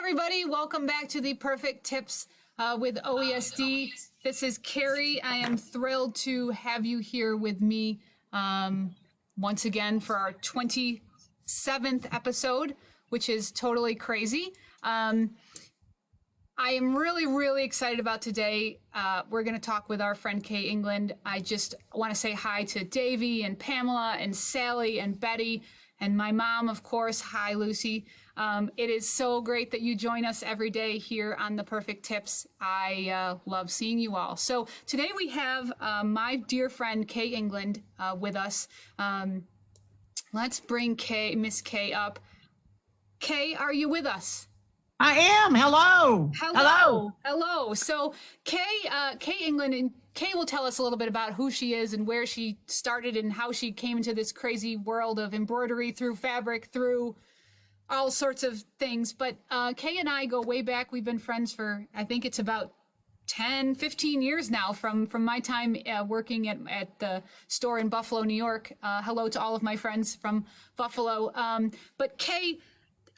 everybody. Welcome back to the Perfect Tips with OESD. This is Carrie. I am thrilled to have you here with me once again for our 27th episode, which is totally crazy. I am really excited about today. We're going to talk with our friend Kay England. I just want to say hi to Davey and Pamela and Sally and Betty and my mom, of course. Hi, Lucy. It is so great that you join us every day here on the Perfect Tips. I love seeing you all. So today we have my dear friend Kay England with us. Let's bring Miss Kay up. Kay, are you with us? I am. Hello. So Kay England, and Kay will tell us a little bit about who she is and where she started and how she came into this crazy world of embroidery through fabric, through all sorts of things. But Kay and I go way back. We've been friends for, I think it's about 10, 15 years now from my time working at the store in Buffalo, New York. Hello to all of my friends from Buffalo. But Kay,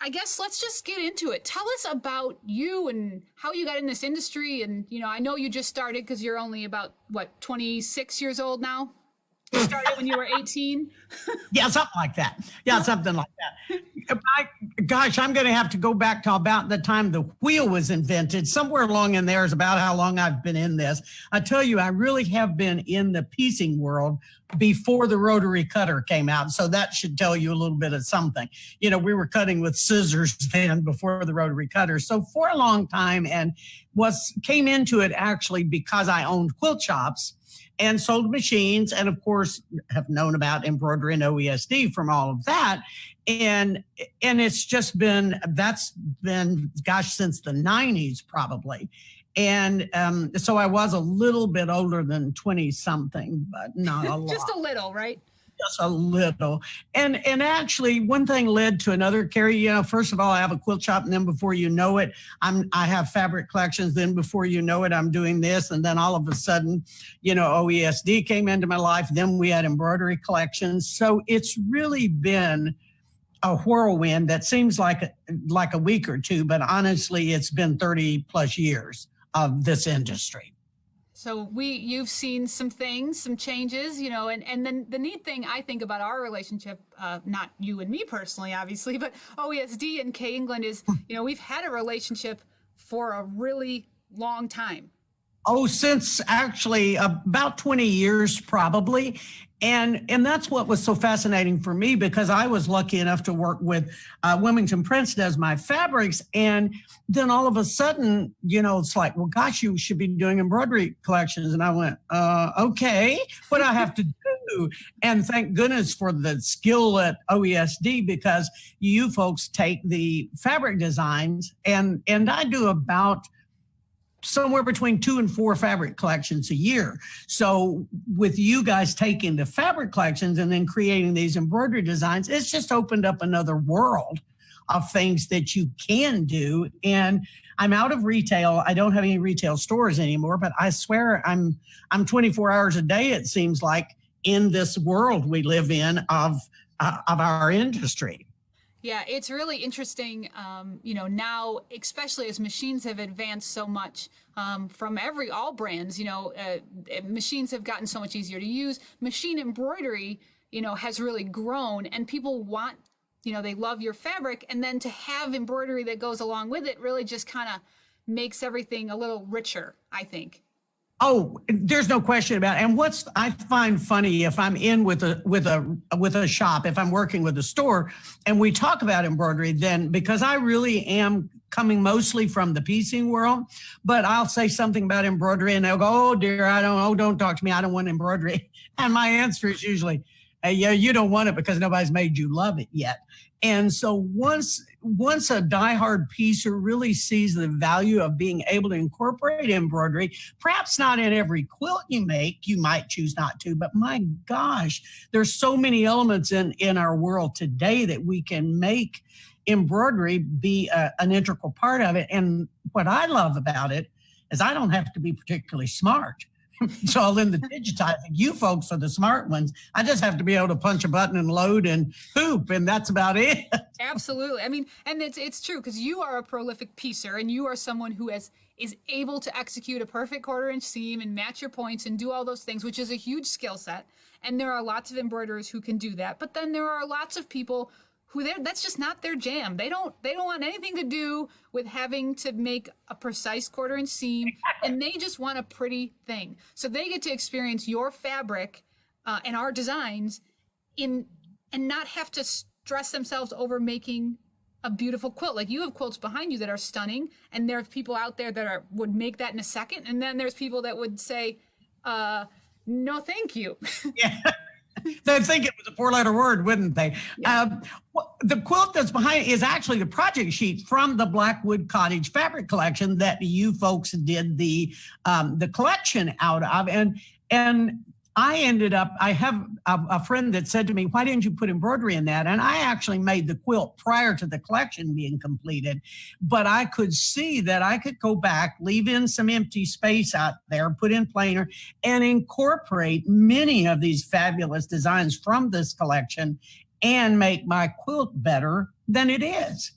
I guess let's just get into it. Tell us about you and how you got in this industry. And, you know, I know you just started because you're only about, 26 years old now? You started when you were 18? Yeah, something like that. Yeah, something like that. Gosh, I'm going to have to go back to about the time the wheel was invented. Somewhere along in there is about how long I've been in this. I tell you, I really have been in the piecing world before the rotary cutter came out. So that should tell you a little bit of something. You know, we were cutting with scissors then before the rotary cutter. So for a long time, and came into it actually because I owned quilt shops and sold machines, and of course have known about embroidery and OESD from all of that. And it's just that's been, gosh, since the 90s probably. And so I was a little bit older than 20 something, but not a lot. Just a little, right? Just a little. And actually one thing led to another, Carrie. You know, first of all, I have a quilt shop, and then before you know it, I have fabric collections. Then before you know it, I'm doing this. And then all of a sudden, you know, OESD came into my life. Then we had embroidery collections. So it's really been a whirlwind that seems like a week or two, but honestly, it's been 30 plus years of this industry. So you've seen some things, some changes, you know, and then the neat thing I think about our relationship, not you and me personally, obviously, but OESD and Kay England is, you know, we've had a relationship for a really long time. Oh, since actually about 20 years, probably. And that's what was so fascinating for me, because I was lucky enough to work with Wilmington Prince does my fabrics. And then all of a sudden, you know, it's like, well, gosh, you should be doing embroidery collections. And I went, okay, what do I have to do? And thank goodness for the skill at OESD, because you folks take the fabric designs, and I do about somewhere between 2 and 4 fabric collections a year. So with you guys taking the fabric collections and then creating these embroidery designs, it's just opened up another world of things that you can do. And I'm out of retail. I don't have any retail stores anymore, but I swear I'm 24 hours a day, it seems like, in this world we live in of our industry. Yeah, it's really interesting, you know, now, especially as machines have advanced so much from all brands, you know, machines have gotten so much easier to use. Machine embroidery, you know, has really grown, and people want, you know, they love your fabric. And then to have embroidery that goes along with it really just kind of makes everything a little richer, I think. Oh, there's no question about it. And I find funny, if I'm in with a shop, if I'm working with a store and we talk about embroidery, then because I really am coming mostly from the piecing world, but I'll say something about embroidery and they'll go, oh dear, don't talk to me. I don't want embroidery. And my answer is usually, yeah, you don't want it because nobody's made you love it yet. And so once a diehard piecer really sees the value of being able to incorporate embroidery, perhaps not in every quilt you make, you might choose not to, but my gosh, there's so many elements in our world today that we can make embroidery be an integral part of it. And what I love about it is I don't have to be particularly smart. It's all in the digitizing. You folks are the smart ones. I just have to be able to punch a button and load and poop, and that's about it. Absolutely. I mean, and it's true because you are a prolific piecer and you are someone who is able to execute a perfect quarter-inch seam and match your points and do all those things, which is a huge skill set. And there are lots of embroiderers who can do that. But then there are lots of people who that's just not their jam. They don't want anything to do with having to make a precise quarter-inch seam, and they just want a pretty thing. So they get to experience your fabric and our designs and not have to stress themselves over making a beautiful quilt. Like you have quilts behind you that are stunning, and there's people out there that would make that in a second, and then there's people that would say, no, thank you. Yeah. They'd think it was a four-letter word, wouldn't they? Yeah. The quilt that's behind is actually the project sheet from the Blackwood Cottage fabric collection that you folks did the collection out of, and I have a friend that said to me, why didn't you put embroidery in that? And I actually made the quilt prior to the collection being completed, but I could see that I could go back, leave in some empty space out there, put in planer, and incorporate many of these fabulous designs from this collection and make my quilt better than it is.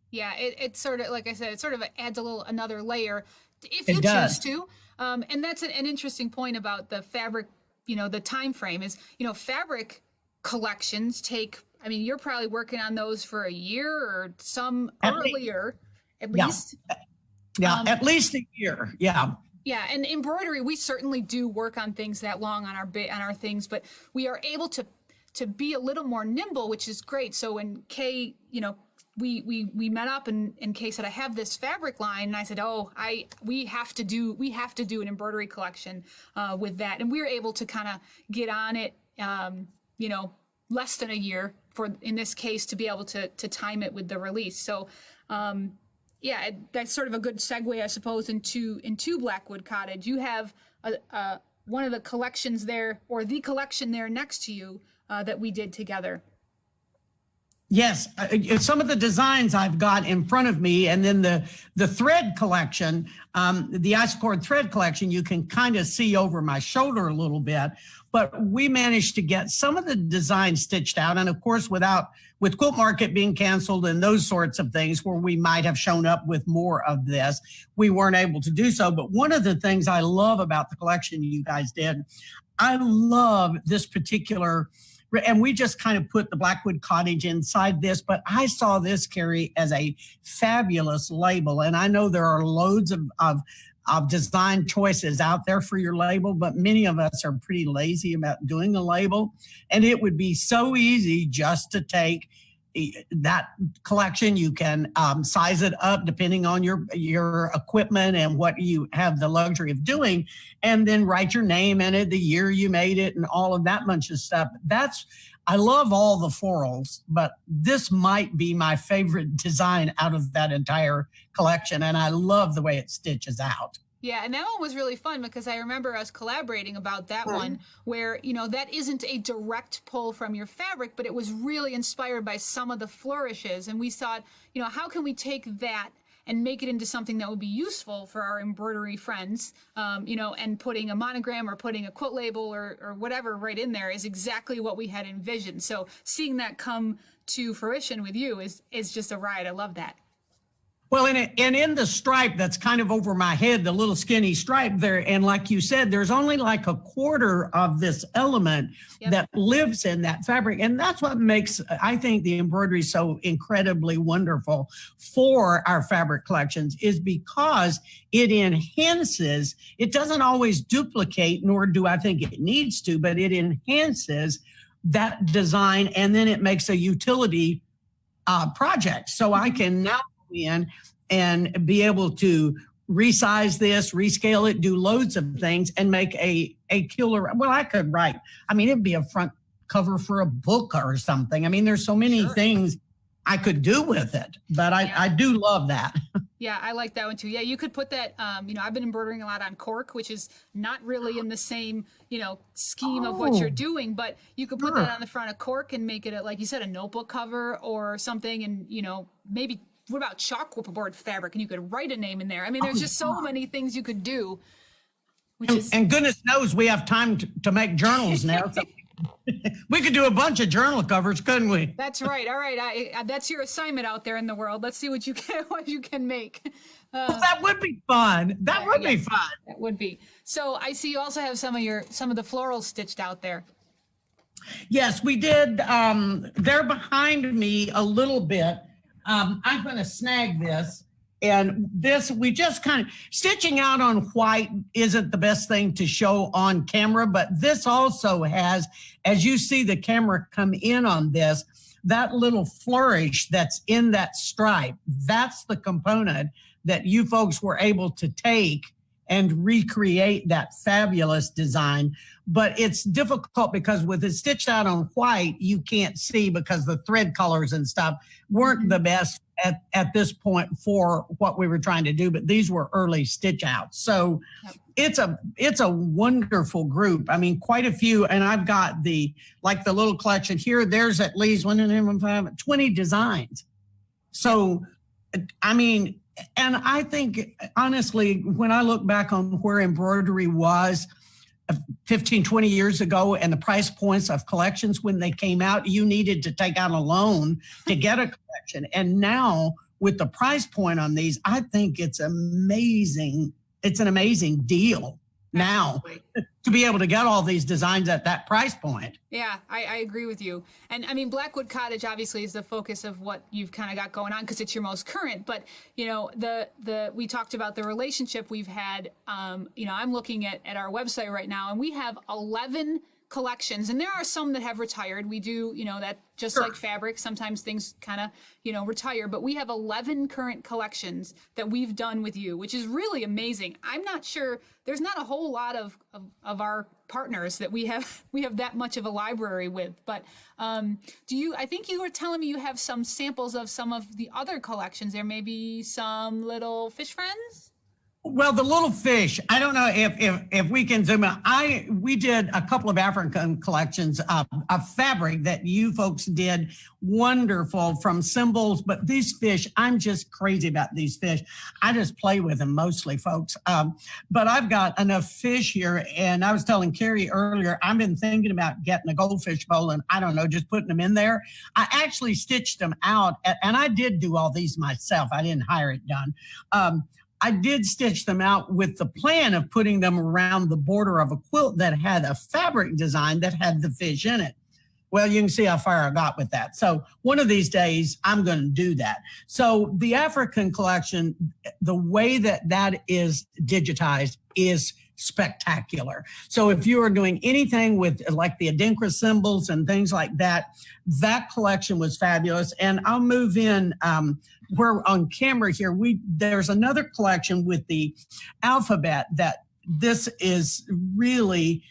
Yeah, it's sort of, like I said, it sort of adds another layer if you It does. choose to. And that's an interesting point about the fabric. The time frame is, fabric collections take, I mean, you're probably working on those for a year or some earlier, at least. Yeah, at least a year. Yeah. Yeah, and embroidery, we certainly do work on things that long on our things, but we are able to be a little more nimble, which is great. So when Kay, we met up and Kay said, I have this fabric line, and I said, we have to do an embroidery collection with that, and we were able to kind of get on it, less than a year in this case to be able to time it with the release. So that's sort of a good segue, I suppose, into Blackwood Cottage. You have one of the collections there, or the collection there next to you that we did together. Yes, some of the designs I've got in front of me, and then the thread collection, the Isocord thread collection, you can kind of see over my shoulder a little bit, but we managed to get some of the designs stitched out. And of course, with Quilt Market being canceled and those sorts of things where we might have shown up with more of this, we weren't able to do so. But one of the things I love about the collection you guys did, I love this particular, and we just kind of put the Blackwood Cottage inside this, but I saw this, Carrie, as a fabulous label. And I know there are loads of design choices out there for your label, but many of us are pretty lazy about doing a label. And it would be so easy just to take that collection. You can size it up depending on your equipment and what you have the luxury of doing, and then write your name in it, the year you made it, and all of that bunch of stuff. I love all the florals, but this might be my favorite design out of that entire collection, and I love the way it stitches out. Yeah, and that one was really fun because I remember us collaborating about that one where, that isn't a direct pull from your fabric, but it was really inspired by some of the flourishes. And we thought, how can we take that and make it into something that would be useful for our embroidery friends, and putting a monogram or putting a quilt label or whatever right in there is exactly what we had envisioned. So seeing that come to fruition with you is just a ride. I love that. Well, and in the stripe that's kind of over my head, the little skinny stripe there, and like you said, there's only like a quarter of this element that lives in that fabric. And that's what makes, I think, the embroidery so incredibly wonderful for our fabric collections, is because it enhances, it doesn't always duplicate, nor do I think it needs to, but it enhances that design, and then it makes a utility project. So I can now in and be able to resize this, rescale it, do loads of things, and make a killer. Well, I could write, it'd be a front cover for a book or something. There's so many things I could do with it, but I do love that. Yeah, I like that one too. Yeah, you could put that, I've been embroidering a lot on cork, which is not really in the same, scheme of what you're doing, but you could put that on the front of cork and make it, like you said, a notebook cover or something. And, maybe, what about chalkboard fabric? And you could write a name in there. There's just so many things you could do. And goodness knows we have time to make journals now, so we can We could do a bunch of journal covers, couldn't we? That's right. All right. That's your assignment out there in the world. Let's see what you can make. Well, that would be fun. That would be fun. That would be. So I see you also have some of the florals stitched out there. Yes, we did. They're behind me a little bit. I'm going to snag this. And this, we just kind of, stitching out on white isn't the best thing to show on camera, but this also has, as you see the camera come in on this, that little flourish that's in that stripe, that's the component that you folks were able to take and recreate that fabulous design. But it's difficult because with it stitched out on white, you can't see because the thread colors and stuff weren't the best at this point for what we were trying to do, but these were early stitch outs. So it's a wonderful group. I mean, quite a few, and I've got the little collection here, there's at least 20 designs. So, I mean, and I think, honestly, when I look back on where embroidery was 15, 20 years ago and the price points of collections when they came out, you needed to take out a loan to get a collection. And now with the price point on these, I think it's amazing. It's an amazing deal now to be able to get all these designs at that price point. Yeah, I agree with you. And I mean, Blackwood Cottage obviously is the focus of what you've kind of got going on because it's your most current. But, you know, we talked about the relationship we've had. You know, I'm looking at our website right now and we have 11 collections, and there are some that have retired. We do, you know, that just like fabric, sometimes things kind of, you know, retire, but we have 11 current collections that we've done with you, which is really amazing. I'm not sure, there's not a whole lot of our partners that we have that much of a library with, but I think you were telling me you have some samples of some of the other collections. There may be some little fish friends? Well, the little fish, I don't know if we can zoom in. We did a couple of African collections of fabric that you folks did wonderful from symbols, but these fish, I'm just crazy about these fish. I just play with them mostly, folks. But I've got enough fish here, and I was telling Carrie earlier, I've been thinking about getting a goldfish bowl and I don't know, just putting them in there. I actually stitched them out, and I did do all these myself. I didn't hire it done. I did stitch them out with the plan of putting them around the border of a quilt that had a fabric design that had the fish in it. Well, you can see how far I got with that. So one of these days, I'm going to do that. So the African collection, the way that is digitized is spectacular. So if you are doing anything with like the Adinkra symbols and things like that, that collection was fabulous. And I'll move in, we're on camera here. There's another collection with the alphabet that this is really,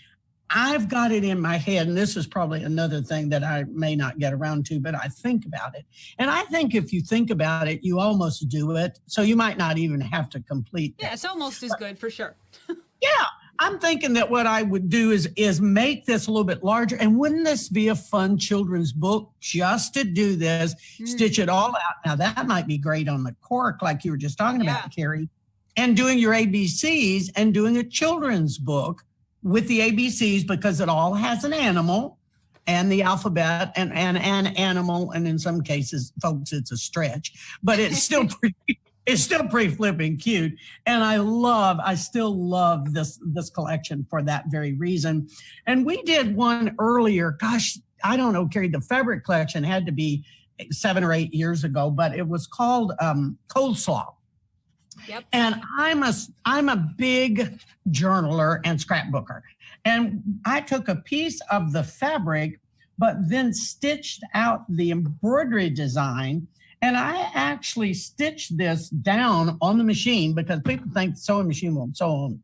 I've got it in my head, and this is probably another thing that I may not get around to, but I think about it. And I think if you think about it, you almost do it. So you might not even have to complete that. Yeah, it's almost as good for sure. Yeah, I'm thinking that what I would do is make this a little bit larger. And wouldn't this be a fun children's book just to do this, stitch it all out? Now, that might be great on the cork, like you were just talking about, Carrie, and doing your ABCs and doing a children's book with the ABCs because it all has an animal and the alphabet and an animal. And in some cases, folks, it's a stretch, but it's still pretty. It's still pretty flipping cute. And I still love this collection for that very reason. And we did one earlier, gosh, I don't know, Carrie, the fabric collection had to be 7 or 8 years ago, but it was called Coleslaw. Yep. And I'm a big journaler and scrapbooker. And I took a piece of the fabric, but then stitched out the embroidery design. And I actually stitched this down on the machine because people think the sewing machine won't sew on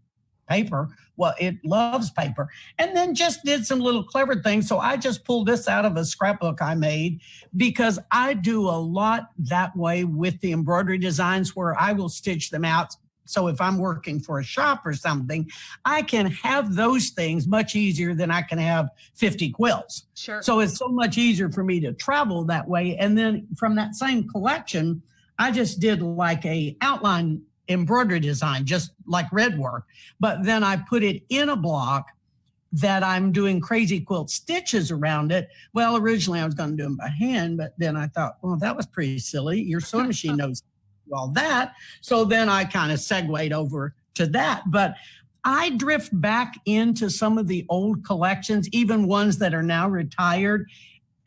paper. Well, it loves paper. And then just did some little clever things. So I just pulled this out of a scrapbook I made because I do a lot that way with the embroidery designs where I will stitch them out. So if I'm working for a shop or something, I can have those things much easier than I can have 50 quilts. Sure. So it's so much easier for me to travel that way. And then from that same collection, I just did like a outline embroidery design, just like red work. But then I put it in a block that I'm doing crazy quilt stitches around it. Well, originally I was going to do them by hand, but then I thought, well, that was pretty silly. Your sewing machine knows all that. So then I kind of segued over to that. But I drift back into some of the old collections, even ones that are now retired,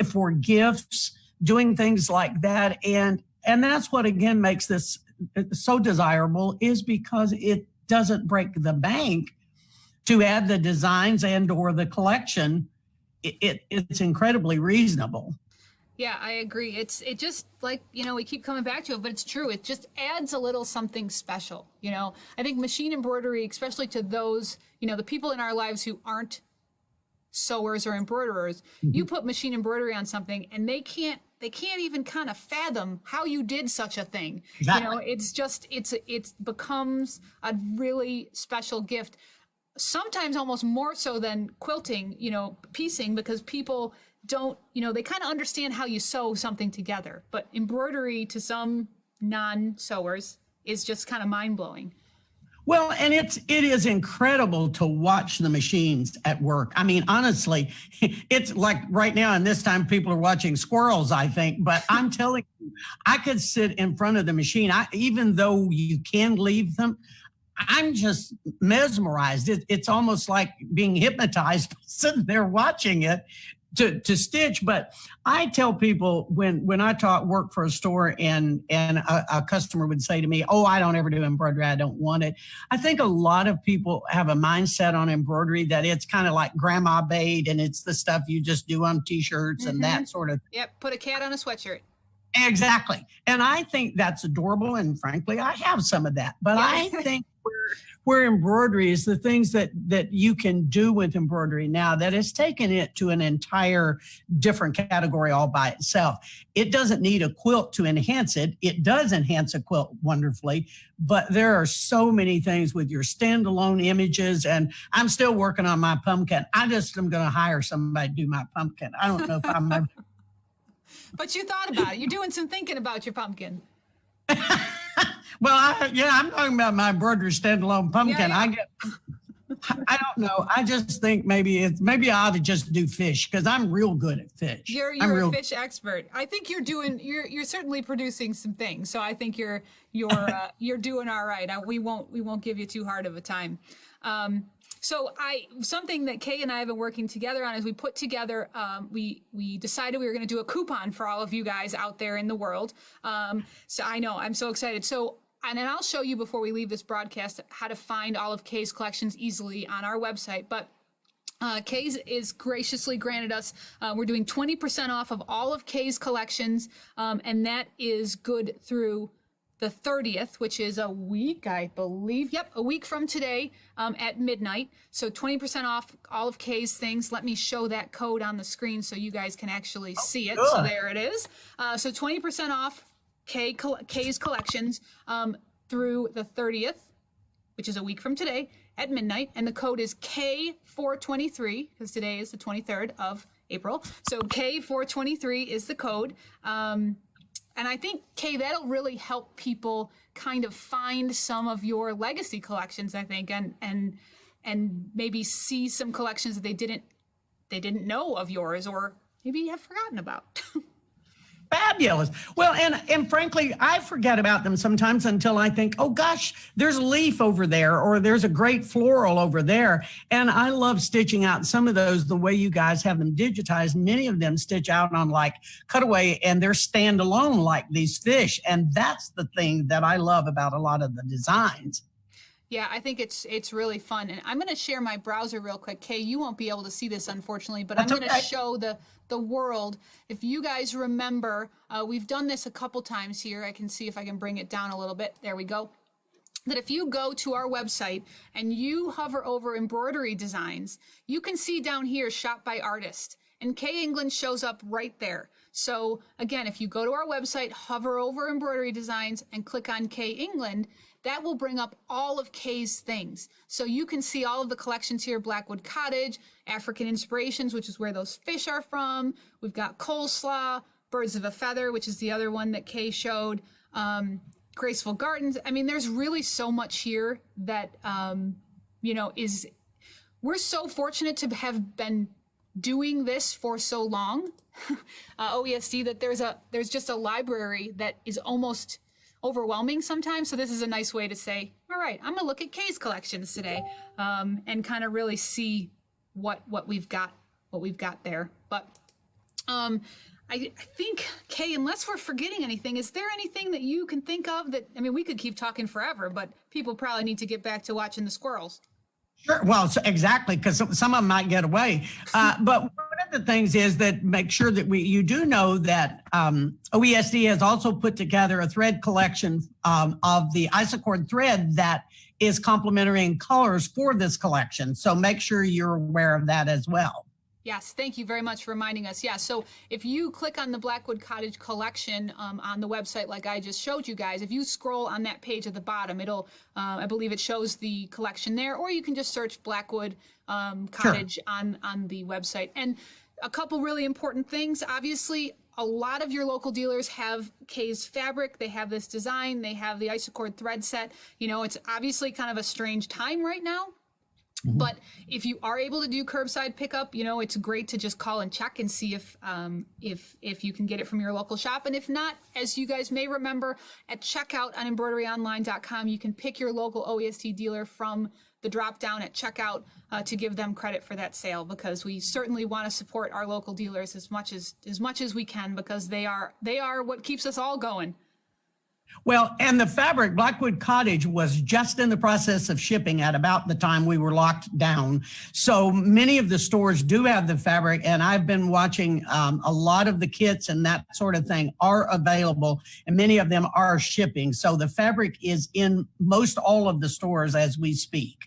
for gifts, doing things like that. And that's what again makes this so desirable, is because it doesn't break the bank to add the designs and or the collection. It's incredibly reasonable. Yeah, I agree. It just like, we keep coming back to it, but it's true. It just adds a little something special. I think machine embroidery, especially to those, the people in our lives who aren't sewers or embroiderers, you put machine embroidery on something and they can't even kind of fathom how you did such a thing. Exactly. It's just, it becomes a really special gift. Sometimes almost more so than quilting, piecing, because people don't, they kind of understand how you sew something together. But embroidery to some non-sewers is just kind of mind-blowing. Well, and it is incredible to watch the machines at work. I mean, honestly, it's like right now and this time people are watching squirrels, I think. But I'm telling you, I could sit in front of the machine. Even though you can leave them, I'm just mesmerized. It's almost like being hypnotized sitting there watching it to stitch. But I tell people when I work for a store and a customer would say to me, oh, I don't ever do embroidery, I don't want it. I think a lot of people have a mindset on embroidery that it's kind of like grandma made and it's the stuff you just do on t-shirts and that sort of. Yep, put a cat on a sweatshirt. Exactly. And I think that's adorable. And frankly, I have some of that. But I think where embroidery is the things that you can do with embroidery now that has taken it to an entire different category all by itself. It doesn't need a quilt to enhance it. It does enhance a quilt wonderfully, but there are so many things with your standalone images. And I'm still working on my pumpkin. I just am going to hire somebody to do my pumpkin. I don't know if I'm ever. But you thought about it. You're doing some thinking about your pumpkin. Well, I'm talking about my embroidery standalone pumpkin. Yeah. I don't know. I just think maybe I ought to just do fish because I'm real good at fish. You're a fish expert. I think you're certainly producing some things. So I think you're doing all right. We won't give you too hard of a time. So something that Kay and I have been working together on is we put together, we decided we were going to do a coupon for all of you guys out there in the world. So I know, I'm so excited. And then I'll show you before we leave this broadcast how to find all of Kay's collections easily on our website. But Kay's is graciously granted us, we're doing 20% off of all of Kay's collections. And that is good through the 30th, which is a week, I believe. Yep, a week from today at midnight. So 20% off all of Kay's things. Let me show that code on the screen so you guys can actually see it. Good. So there it is. So 20% off Kay's collections through the 30th, which is a week from today at midnight. And the code is K423 because today is the 23rd of April. So K423 is the code. And I think, Kay, that'll really help people kind of find some of your legacy collections, I think, and maybe see some collections that they didn't know of yours or maybe have forgotten about. Fabulous. Well, and frankly, I forget about them sometimes until I think, oh gosh, there's a leaf over there, or there's a great floral over there. And I love stitching out some of those the way you guys have them digitized. Many of them stitch out on like cutaway and they're standalone like these fish. And that's the thing that I love about a lot of the designs. Yeah, I think it's really fun. And I'm going to share my browser real quick. Kay, you won't be able to see this, unfortunately, but I'm going to show the world. If you guys remember, we've done this a couple times here. I can see if I can bring it down a little bit. There we go. That if you go to our website and you hover over embroidery designs, you can see down here, shop by artist. And Kay England shows up right there. So again, if you go to our website, hover over embroidery designs and click on Kay England, that will bring up all of Kay's things. So you can see all of the collections here: Blackwood Cottage, African Inspirations, which is where those fish are from. We've got Coleslaw, Birds of a Feather, which is the other one that Kay showed. Graceful Gardens. I mean, there's really so much here that, is we're so fortunate to have been doing this for so long, OESD, that there's just a library that is almost overwhelming sometimes. So this is a nice way to say, all right, I'm going to look at Kay's collections today, and kind of really see what we've got there. But I think, Kay, unless we're forgetting anything, is there anything that you can think of that, I mean, we could keep talking forever, but people probably need to get back to watching the squirrels. Sure. Well, exactly, because some of them might get away. But one of the things is that make sure that you do know that OESD has also put together a thread collection of the isocord thread that is complementary in colors for this collection. So make sure you're aware of that as well. Yes, thank you very much for reminding us. Yeah, so if you click on the Blackwood Cottage collection on the website, like I just showed you guys, if you scroll on that page at the bottom, it'll, I believe it shows the collection there, or you can just search Blackwood Cottage Sure. on the website. And a couple really important things, obviously, a lot of your local dealers have Kay's fabric. They have this design. They have the isocord thread set. You know, it's obviously kind of a strange time right now. But if you are able to do curbside pickup, you know, it's great to just call and check and see if you can get it from your local shop. And if not, as you guys may remember, at checkout on embroideryonline.com, you can pick your local OESD dealer from the drop down at checkout to give them credit for that sale, because we certainly want to support our local dealers as much as we can, because they are what keeps us all going. Well, and the fabric, Blackwood Cottage, was just in the process of shipping at about the time we were locked down. So many of the stores do have the fabric, and I've been watching a lot of the kits and that sort of thing are available, and many of them are shipping. So the fabric is in most all of the stores as we speak.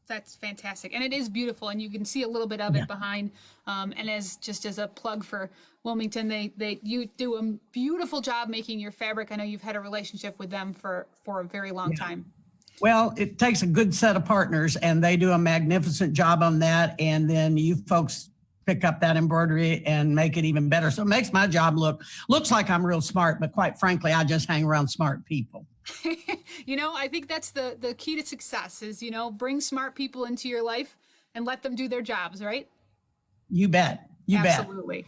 That's fantastic. And it is beautiful, and you can see a little bit of it behind. And as a plug for Wilmington, you do a beautiful job making your fabric. I know you've had a relationship with them for a very long time. Well, it takes a good set of partners, and they do a magnificent job on that. And then you folks pick up that embroidery and make it even better. So it makes my job looks like I'm real smart, but quite frankly, I just hang around smart people. You know, I think that's the key to success is, you know, bring smart people into your life and let them do their jobs, right? You bet. You bet. Absolutely.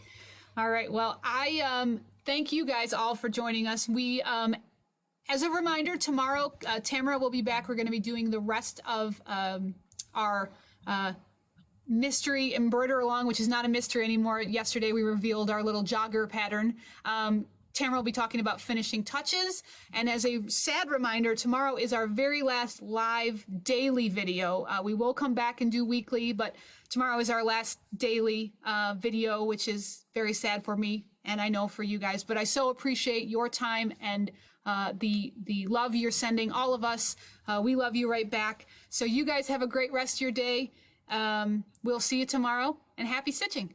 All right. Well, I thank you guys all for joining us. We, as a reminder, tomorrow, Tamara will be back. We're going to be doing the rest of our mystery embroider along, which is not a mystery anymore. Yesterday, we revealed our little jogger pattern. Tamara will be talking about finishing touches. And as a sad reminder, tomorrow is our very last live daily video. We will come back and do weekly, but tomorrow is our last daily video, which is very sad for me, and I know for you guys. But I so appreciate your time and the love you're sending all of us. We love you right back. So you guys have a great rest of your day. We'll see you tomorrow, and happy stitching.